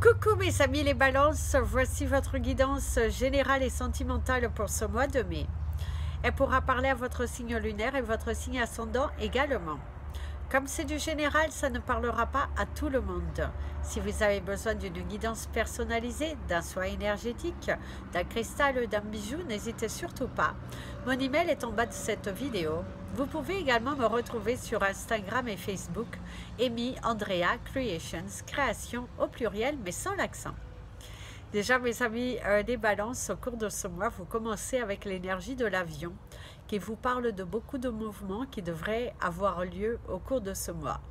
Coucou mes amis les balances, voici votre guidance générale et sentimentale pour ce mois de mai. Elle pourra parler à votre signe lunaire et votre signe ascendant également. Comme c'est du général, ça ne parlera pas à tout le monde. Si vous avez besoin d'une guidance personnalisée, d'un soin énergétique, d'un cristal ou d'un bijou, n'hésitez surtout pas. Mon email est en bas de cette vidéo. Vous pouvez également me retrouver sur Instagram et Facebook, Amy Andrea Creations, création au pluriel mais sans l'accent. Déjà mes amis des balances, au cours de ce mois, vous commencez avec l'énergie de l'avion qui vous parle de beaucoup de mouvements qui devraient avoir lieu au cours de ce mois.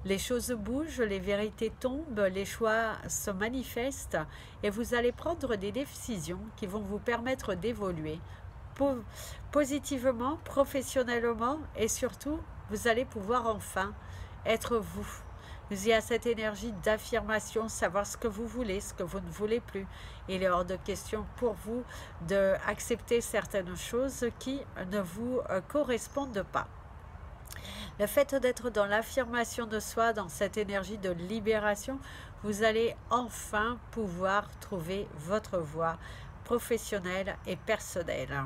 Les choses bougent, les vérités tombent, les choix se manifestent et vous allez prendre des décisions qui vont vous permettre d'évoluer positivement, professionnellement et surtout, vous allez pouvoir enfin être vous. Vous y a cette énergie d'affirmation, savoir ce que vous voulez, ce que vous ne voulez plus. Il est hors de question pour vous d'accepter certaines choses qui ne vous correspondent pas. Le fait d'être dans l'affirmation de soi, dans cette énergie de libération, vous allez enfin pouvoir trouver votre voie professionnelle et personnelle.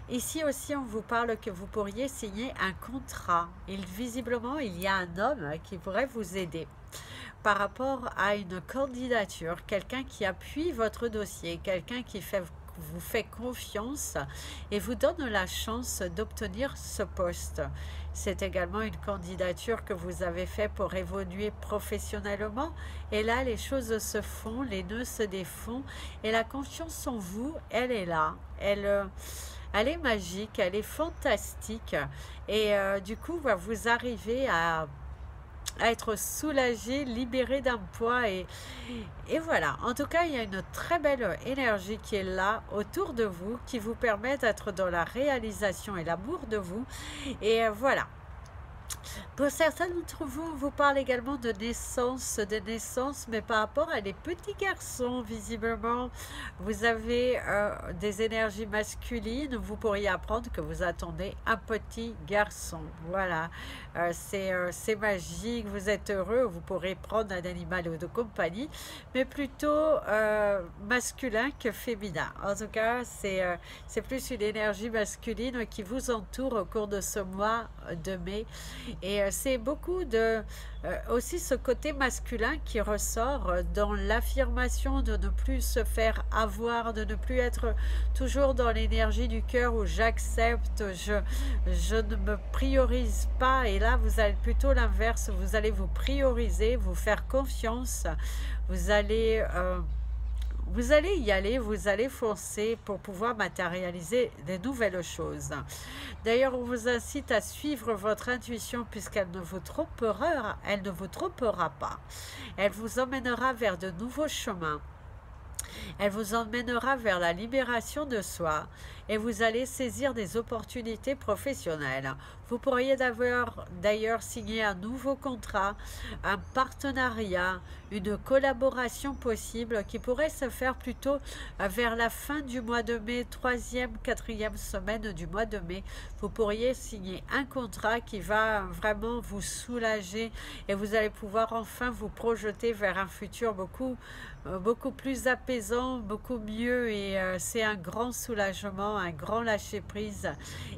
Ici aussi, on vous parle que vous pourriez signer un contrat. Visiblement, il y a un homme qui pourrait vous aider par rapport à une candidature, quelqu'un qui appuie votre dossier, quelqu'un qui vous fait confiance et vous donne la chance d'obtenir ce poste. C'est également une candidature que vous avez faite pour évoluer professionnellement et là les choses se font, les nœuds se défont et la confiance en vous, elle est là, elle est magique, elle est fantastique et du coup vous arrivez à être soulagé, libéré d'un poids et voilà. En tout cas, il y a une très belle énergie qui est là autour de vous, qui vous permet d'être dans la réalisation et l'amour de vous. Et voilà. Pour certains d'entre vous, on vous parle également de naissance, mais par rapport à des petits garçons, visiblement, vous avez des énergies masculines, vous pourriez apprendre que vous attendez un petit garçon. Voilà, c'est magique, vous êtes heureux, vous pourrez prendre un animal de compagnie, mais plutôt masculin que féminin. En tout cas, c'est plus une énergie masculine qui vous entoure au cours de ce mois de mai. Et c'est beaucoup de aussi ce côté masculin qui ressort dans l'affirmation de ne plus se faire avoir, de ne plus être toujours dans l'énergie du cœur où j'accepte, je ne me priorise pas. Et là, vous allez plutôt l'inverse, vous allez vous prioriser, vous faire confiance, vous allez y aller, vous allez foncer pour pouvoir matérialiser de nouvelles choses. D'ailleurs, on vous incite à suivre votre intuition puisqu'elle ne vous trompera, elle ne vous trompera pas. Elle vous emmènera vers de nouveaux chemins. Elle vous emmènera vers la libération de soi et vous allez saisir des opportunités professionnelles. Vous pourriez d'ailleurs signer un nouveau contrat, un partenariat, une collaboration possible qui pourrait se faire plutôt vers la fin du mois de mai, 3e, 4e semaine du mois de mai. Vous pourriez signer un contrat qui va vraiment vous soulager et vous allez pouvoir enfin vous projeter vers un futur beaucoup plus apaisant, beaucoup mieux et c'est un grand soulagement, un grand lâcher-prise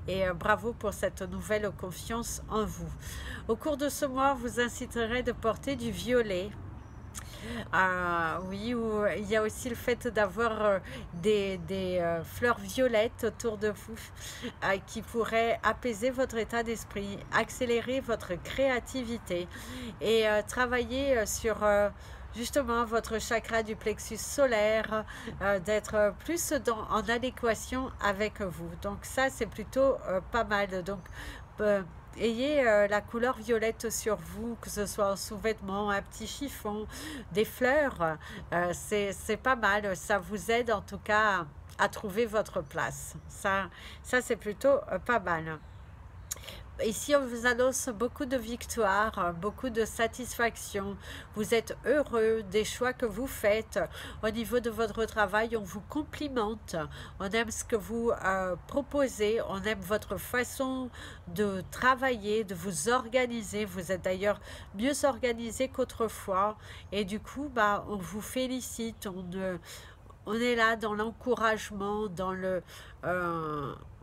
et bravo pour cette nouvelle confiance en vous. Au cours de ce mois, vous inciterez de porter du violet. Oui, il y a aussi le fait d'avoir des fleurs violettes autour de vous qui pourraient apaiser votre état d'esprit, accélérer votre créativité et travailler sur justement votre chakra du plexus solaire, d'être plus en adéquation avec vous. Donc ça, c'est plutôt pas mal. Donc ayez la couleur violette sur vous, que ce soit en sous-vêtements, un petit chiffon, des fleurs, c'est pas mal. Ça vous aide en tout cas à trouver votre place. Ça c'est plutôt pas mal. Ici, on vous annonce beaucoup de victoires, beaucoup de satisfaction. Vous êtes heureux des choix que vous faites. Au niveau de votre travail, on vous complimente. On aime ce que vous proposez. On aime votre façon de travailler, de vous organiser. Vous êtes d'ailleurs mieux organisé qu'autrefois. Et du coup, bah, on vous félicite. On est là dans l'encouragement, dans le...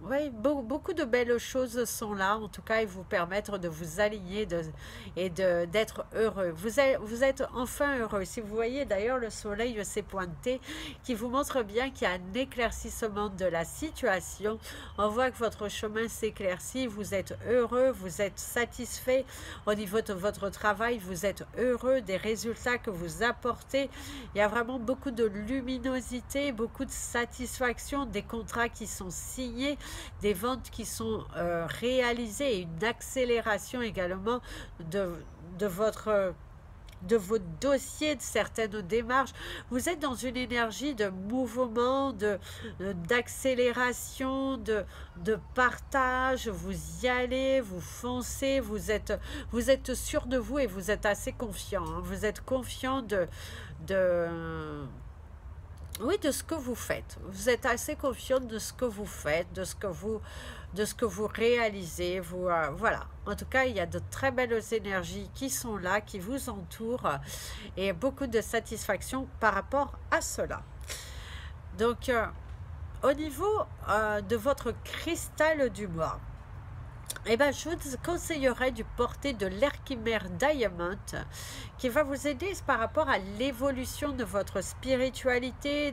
oui, beaucoup de belles choses sont là, en tout cas, et vous permettre de vous aligner d'être heureux. Vous êtes enfin heureux. Si vous voyez d'ailleurs le soleil s'est pointé, qui vous montre bien qu'il y a un éclaircissement de la situation. On voit que votre chemin s'éclaircit, vous êtes heureux, vous êtes satisfait au niveau de votre travail, vous êtes heureux des résultats que vous apportez. Il y a vraiment beaucoup de luminosité, beaucoup de satisfaction, des contrats qui sont signés, des ventes qui sont réalisées et une accélération également de votre de vos dossiers, de certaines démarches. Vous êtes dans une énergie de mouvement, d'accélération, de partage. Vous y allez, vous foncez, vous êtes sûr de vous et vous êtes assez confiant. Hein. Vous êtes confiant oui, de ce que vous faites. Vous êtes assez confiant de ce que vous faites, de ce que vous réalisez. Voilà. En tout cas, il y a de très belles énergies qui sont là, qui vous entourent et beaucoup de satisfaction par rapport à cela. Donc, au niveau de votre cristal du mois, eh ben, je vous conseillerais de porter de l'Herkimer Diamond qui va vous aider par rapport à l'évolution de votre spiritualité,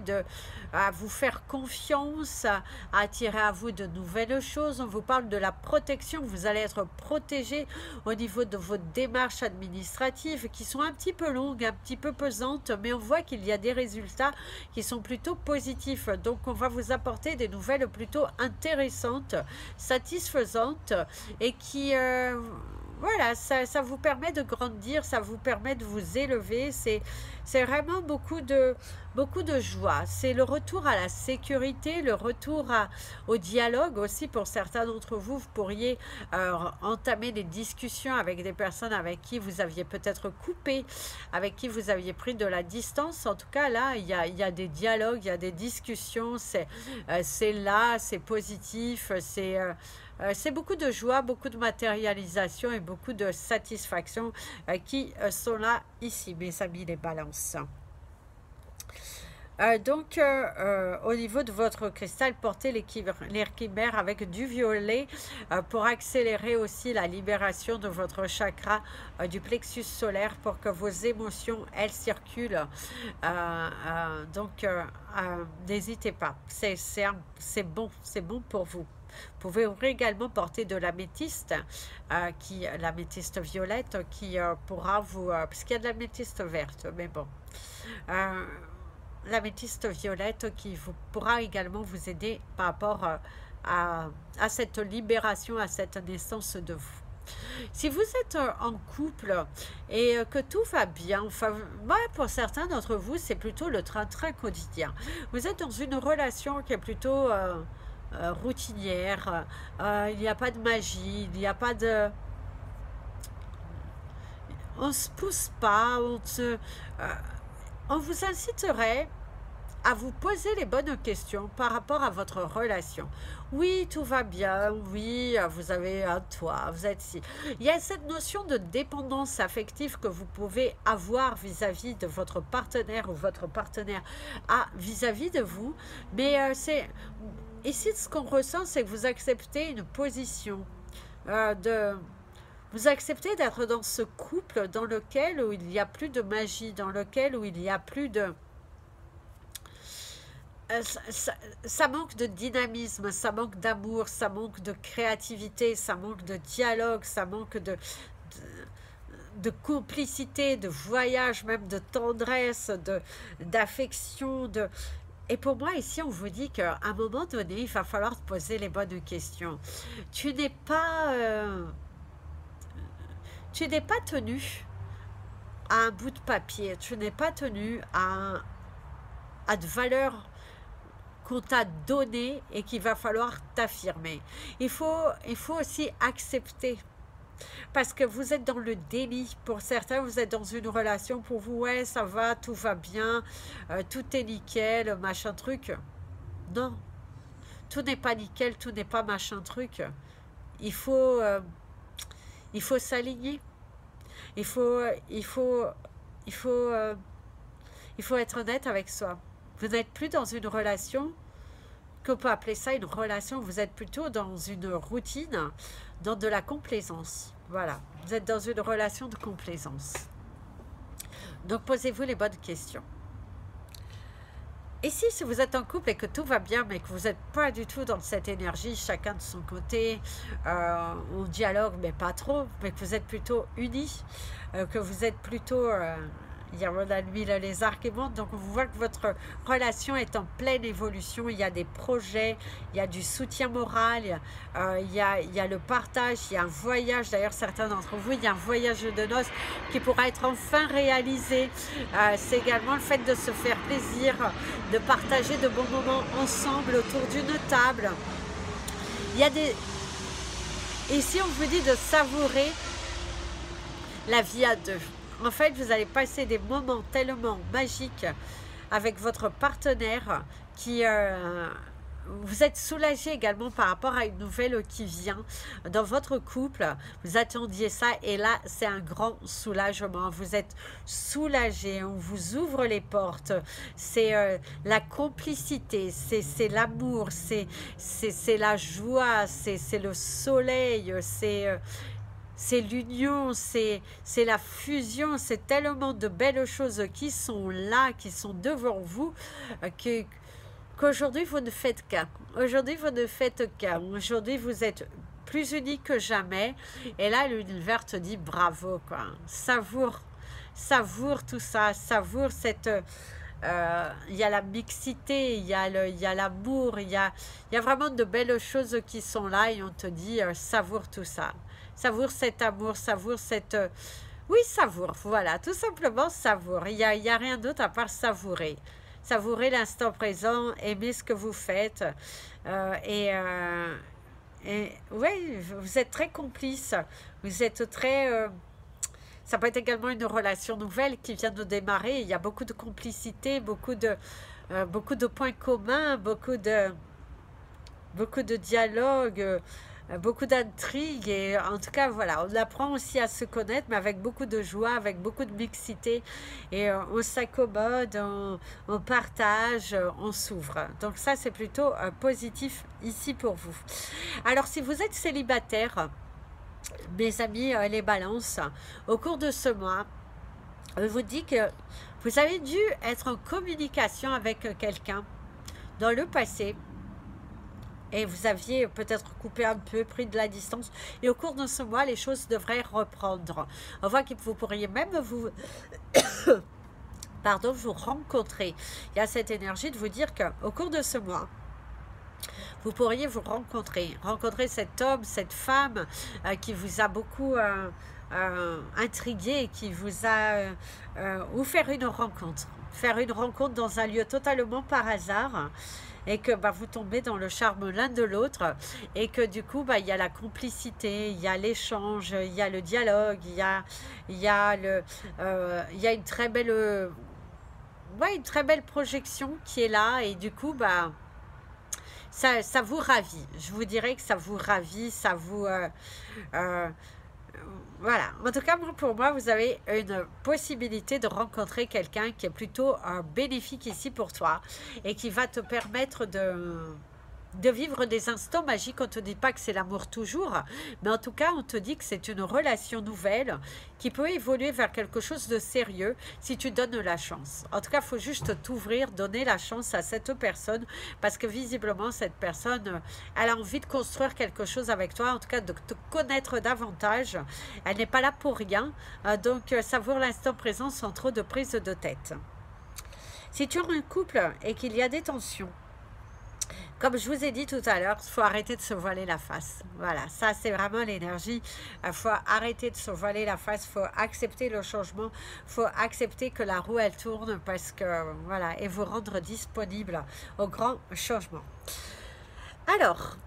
à vous faire confiance, à attirer à vous de nouvelles choses. On vous parle de la protection, vous allez être protégé au niveau de vos démarches administratives qui sont un petit peu longues, un petit peu pesantes, mais on voit qu'il y a des résultats qui sont plutôt positifs. Donc on va vous apporter des nouvelles plutôt intéressantes, satisfaisantes et qui... voilà, ça vous permet de grandir, ça vous permet de vous élever, c'est vraiment beaucoup de joie. C'est le retour à la sécurité, le retour au dialogue aussi. Pour certains d'entre vous, vous pourriez entamer des discussions avec des personnes avec qui vous aviez peut-être coupé, avec qui vous aviez pris de la distance. En tout cas, là, il y a des dialogues, il y a des discussions, c'est là, c'est positif, c'est beaucoup de joie, beaucoup de matérialisation et beaucoup de satisfaction qui sont là ici, mes amis les balances. Donc, au niveau de votre cristal, portez l'Herkimer avec du violet pour accélérer aussi la libération de votre chakra du plexus solaire pour que vos émotions, elles circulent. Donc, n'hésitez pas, c'est bon pour vous. Vous pouvez également porter de l'améthyste, l'améthyste violette, qui pourra vous... parce qu'il y a de l'améthyste verte, mais bon. L'améthyste violette qui pourra également vous aider par rapport à cette libération, à cette naissance de vous. Si vous êtes en couple et que tout va bien, enfin, moi, pour certains d'entre vous, c'est plutôt le train-train quotidien. Vous êtes dans une relation qui est plutôt... routinière, il n'y a pas de magie, il n'y a pas de... On ne se pousse pas, on vous inciterait à vous poser les bonnes questions par rapport à votre relation. Oui, tout va bien, oui, vous avez un toit, vous êtes ici. Il y a cette notion de dépendance affective que vous pouvez avoir vis-à-vis de votre partenaire ou votre partenaire vis-à-vis de vous, mais c'est... Ici, ce qu'on ressent, c'est que vous acceptez une position Vous acceptez d'être dans ce couple dans lequel où il n'y a plus de magie, dans lequel où il n'y a plus de... ça manque de dynamisme, ça manque d'amour, ça manque de créativité, ça manque de dialogue, ça manque de complicité, de voyage, même de tendresse, d'affection, Et pour moi, ici, on vous dit qu'à un moment donné, il va falloir te poser les bonnes questions. Tu n'es pas tenu à un bout de papier, tu n'es pas tenu à de valeurs qu'on t'a donné et qu'il va falloir t'affirmer. Il faut aussi accepter. Parce que vous êtes dans le déni. Pour certains, vous êtes dans une relation. Pour vous, ouais, ça va, tout va bien, tout est nickel, machin truc. Non, tout n'est pas nickel, tout n'est pas machin truc. Il faut, il faut s'aligner. Il faut, il faut, il faut, il faut être honnête avec soi. Vous n'êtes plus dans une relation, qu'on peut appeler ça une relation. Vous êtes plutôt dans une routine, dans de la complaisance. Voilà, vous êtes dans une relation de complaisance. Donc posez-vous les bonnes questions. Et si vous êtes en couple et que tout va bien, mais que vous n'êtes pas du tout dans cette énergie, chacun de son côté, on dialogue, mais pas trop, mais que vous êtes plutôt unis, que vous êtes plutôt... il y a la nuit, les arcs qui montent, donc on voit que votre relation est en pleine évolution. Il y a des projets, il y a du soutien moral, il y a le partage, il y a un voyage. D'ailleurs, certains d'entre vous, il y a un voyage de noces qui pourra être enfin réalisé. C'est également le fait de se faire plaisir, de partager de bons moments ensemble autour d'une table. Il y a des... Ici, on vous dit de savourer la vie à deux. En fait, vous allez passer des moments tellement magiques avec votre partenaire qui... vous êtes soulagé également par rapport à une nouvelle qui vient dans votre couple. Vous attendiez ça et là, c'est un grand soulagement. Vous êtes soulagé, on vous ouvre les portes. C'est la complicité, c'est l'amour, c'est la joie, c'est le soleil, c'est l'union, c'est la fusion, c'est tellement de belles choses qui sont là, qui sont devant vous, qu'aujourd'hui vous ne faites qu'un. Aujourd'hui vous ne faites qu'un. Aujourd'hui vous êtes plus unis que jamais. Et là l'univers te dit bravo, quoi. Savoure tout ça, savoure cette... il y a la mixité, il y a l'amour, il y a vraiment de belles choses qui sont là et on te dit savoure tout ça. Savoure cet amour, savoure cette... oui, savoure, voilà, tout simplement savoure. Il y a rien d'autre à part savourer. Savourer l'instant présent, aimer ce que vous faites. Et oui, vous êtes très complices. Vous êtes très... ça peut être également une relation nouvelle qui vient de démarrer. Il y a beaucoup de complicité, beaucoup de points communs, beaucoup de dialogues, beaucoup d'intrigues. Et en tout cas, voilà, on apprend aussi à se connaître, mais avec beaucoup de joie, avec beaucoup de mixité. Et on s'accommode, on partage, on s'ouvre. Donc ça, c'est plutôt positif ici pour vous. Alors, si vous êtes célibataire, mes amis les balances, au cours de ce mois, je vous dis que vous avez dû être en communication avec quelqu'un dans le passé et vous aviez peut-être coupé un peu, pris de la distance, et au cours de ce mois, les choses devraient reprendre. On voit que vous pourriez même vous... pardon, vous rencontrer. Il y a cette énergie de vous dire qu'au cours de ce mois, vous pourriez vous rencontrer cet homme, cette femme qui vous a beaucoup intrigué, qui vous a... ou faire une rencontre dans un lieu totalement par hasard, et que vous tombez dans le charme l'un de l'autre, et que du coup, il y a la complicité, il y a l'échange, il y a le dialogue, il y a une très belle... une très belle projection qui est là, et du coup, ça vous ravit. Je vous dirais que ça vous ravit, ça vous... voilà. En tout cas, pour moi, vous avez une possibilité de rencontrer quelqu'un qui est plutôt bénéfique ici pour toi et qui va te permettre de vivre des instants magiques. On ne te dit pas que c'est l'amour toujours, mais en tout cas, on te dit que c'est une relation nouvelle qui peut évoluer vers quelque chose de sérieux si tu donnes la chance. En tout cas, il faut juste t'ouvrir, donner la chance à cette personne, parce que visiblement, cette personne, elle a envie de construire quelque chose avec toi, en tout cas de te connaître davantage. Elle n'est pas là pour rien, donc savoure l'instant présent sans trop de prise de tête. Si tu es en couple et qu'il y a des tensions, Comme je vous ai dit tout à l'heure, il faut arrêter de se voiler la face. Voilà, ça c'est vraiment l'énergie. Il faut arrêter de se voiler la face, il faut accepter le changement, il faut accepter que la roue elle tourne parce que voilà, et vous rendre disponible au grand changement. Alors,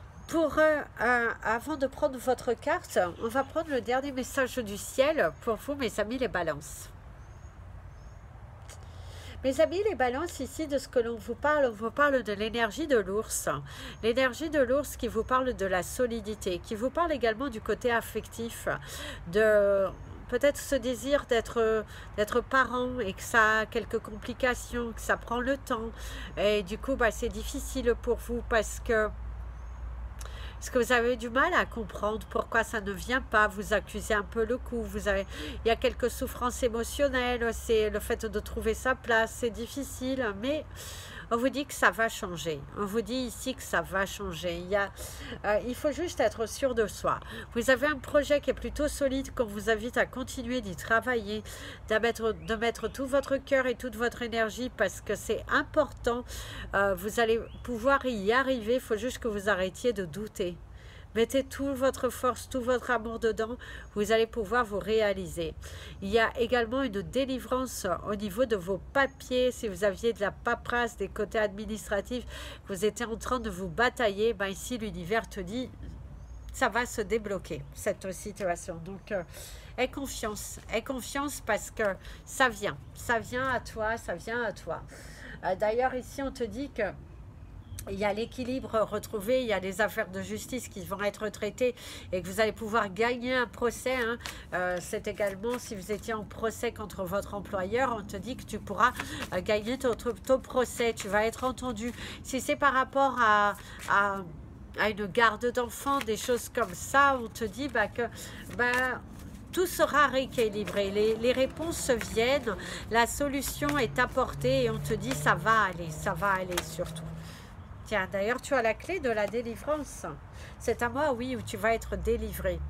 avant de prendre votre carte, on va prendre le dernier message du ciel pour vous, mes amis les balances. Mes amis, les balances, ici, de ce que l'on vous parle de l'énergie de l'ours. L'énergie de l'ours qui vous parle de la solidité, qui vous parle également du côté affectif, de peut-être ce désir d'être parent et que ça a quelques complications, que ça prend le temps. Et du coup, bah, c'est difficile pour vous parce que vous avez du mal à comprendre pourquoi ça ne vient pas, vous accusez un peu le coup, il y a quelques souffrances émotionnelles, c'est le fait de trouver sa place, c'est difficile, mais on vous dit que ça va changer. On vous dit ici que ça va changer. Il faut juste être sûr de soi. Vous avez un projet qui est plutôt solide qu'on vous invite à continuer d'y travailler, de mettre tout votre cœur et toute votre énergie parce que c'est important. Vous allez pouvoir y arriver. Il faut juste que vous arrêtiez de douter. Mettez toute votre force, tout votre amour dedans, vous allez pouvoir vous réaliser. Il y a également une délivrance au niveau de vos papiers. Si vous aviez de la paperasse, des côtés administratifs, vous étiez en train de vous batailler, ben ici l'univers te dit, ça va se débloquer, cette situation. Donc, aie confiance parce que ça vient à toi, ça vient à toi. D'ailleurs, ici, on te dit que il y a l'équilibre retrouvé, il y a des affaires de justice qui vont être traitées et que vous allez pouvoir gagner un procès. C'est également, si vous étiez en procès contre votre employeur, on te dit que tu pourras gagner ton procès, tu vas être entendu. Si c'est par rapport à une garde d'enfants, des choses comme ça, on te dit que tout sera rééquilibré, les réponses viennent, la solution est apportée et on te dit ça va aller surtout. Tiens, d'ailleurs, tu as la clé de la délivrance. C'est à moi, oui, où tu vas être délivré,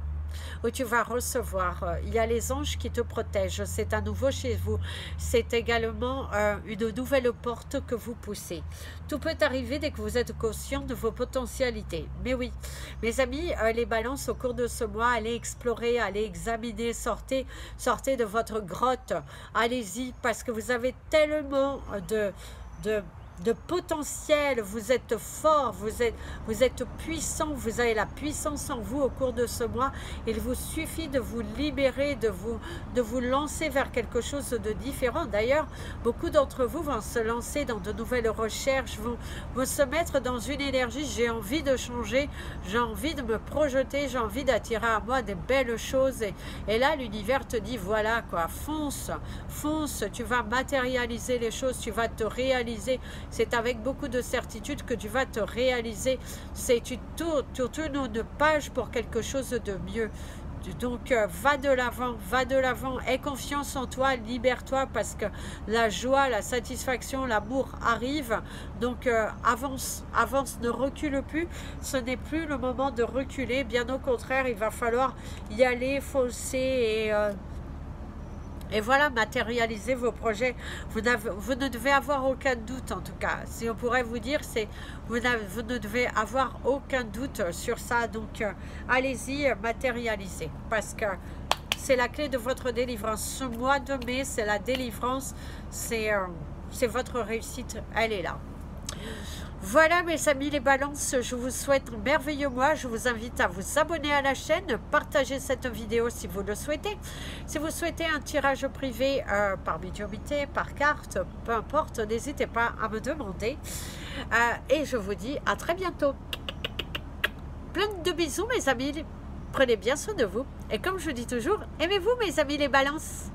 où tu vas recevoir. Il y a les anges qui te protègent. C'est à nouveau chez vous. C'est également une nouvelle porte que vous poussez. Tout peut arriver dès que vous êtes conscient de vos potentialités. Mais oui, mes amis, les balances au cours de ce mois, allez explorer, allez examiner, sortez de votre grotte. Allez-y, parce que vous avez tellement de potentiel, vous êtes fort, vous êtes puissant, vous avez la puissance en vous au cours de ce mois. Il vous suffit de vous libérer, de vous lancer vers quelque chose de différent. D'ailleurs, beaucoup d'entre vous vont se lancer dans de nouvelles recherches, vont se mettre dans une énergie, j'ai envie de changer, j'ai envie de me projeter, j'ai envie d'attirer à moi des belles choses. Et là, l'univers te dit, voilà quoi, fonce, tu vas matérialiser les choses, tu vas te réaliser. C'est avec beaucoup de certitude que tu vas te réaliser. Tu tournes une page pour quelque chose de mieux. Donc, va de l'avant, aie confiance en toi, libère-toi parce que la joie, la satisfaction, l'amour arrive. Donc, avance, ne recule plus. Ce n'est plus le moment de reculer. Bien au contraire, il va falloir y aller, foncer et voilà, matérialiser vos projets. Vous ne devez avoir aucun doute en tout cas. Si on pourrait vous dire, vous ne devez avoir aucun doute sur ça. Donc, allez-y, matérialisez. Parce que c'est la clé de votre délivrance. Ce mois de mai, c'est la délivrance. C'est votre réussite. Elle est là. Voilà mes amis les balances, je vous souhaite un merveilleux mois, je vous invite à vous abonner à la chaîne, partager cette vidéo si vous le souhaitez. Si vous souhaitez un tirage privé par médiumnité, par carte, peu importe, n'hésitez pas à me demander. Et je vous dis à très bientôt. Plein de bisous mes amis, prenez bien soin de vous. Et comme je dis toujours, aimez-vous mes amis les balances.